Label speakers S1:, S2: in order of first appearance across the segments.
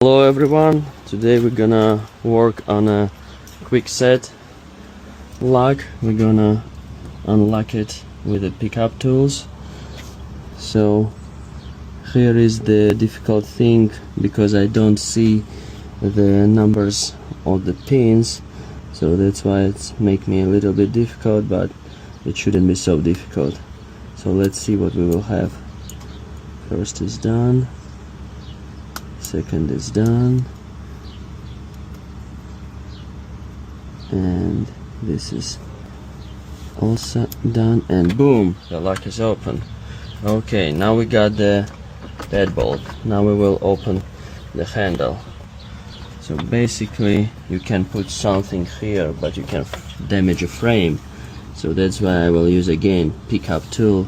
S1: Hello everyone, today we're gonna work on a quick set lock. We're gonna unlock it with the pickup tools. So here is the difficult thing, because I don't see the numbers of the pins, so that's why it's make me a little bit difficult, but it shouldn't be so difficult. So let's see what we will have. First is done, second is done, and this is also done, and boom, the lock is open. Okay, now we got the deadbolt. Now we will open the handle. So basically you can put something here, but you can damage a frame, so that's why I will use again pickup tool,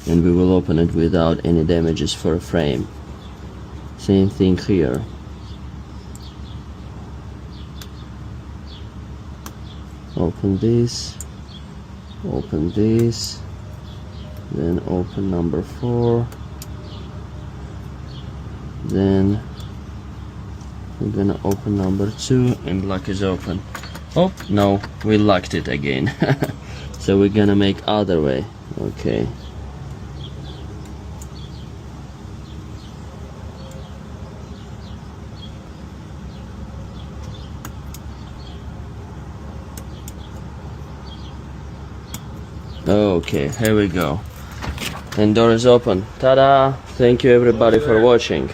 S1: and we will open it without any damages for a frame. Same thing here. Open this, then open number 4, then we're gonna open number 2, and lock is open. Oh no, we locked it again. So we're gonna make other way. Okay. Okay, here we go, and door is open. Ta-da! Thank you everybody for watching.